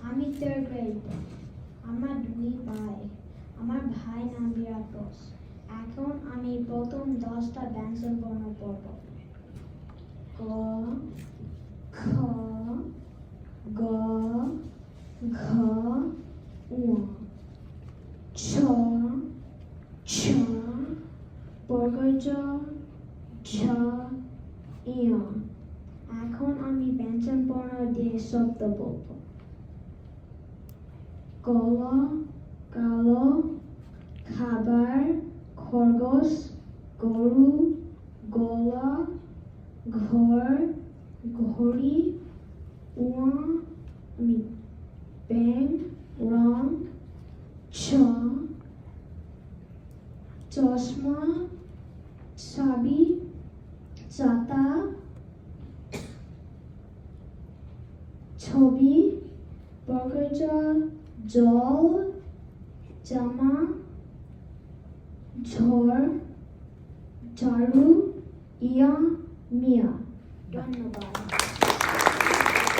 আমি third grade আমার 2 ভাই আমার ভাই নাম বিরাট বোস এখন আমি প্রথম 10টা ব্যঞ্জন বর্ণ পড়ব ক খ গ ঘ ঙ ছ ছ বর্গজ ঝ ইয় এখন আমি ব্যঞ্জন বর্ণ দিয়ে শব্দ বলবো কলা কালো খাবার খরগোশ গরু গলা ঘর ঘড়ি ব্যাং রং চশমা চাবি ছাতা ছবি বর্গজ জল জামা ঝড় ঝাড়ু ইয়া মিয়া ধন্যবাদ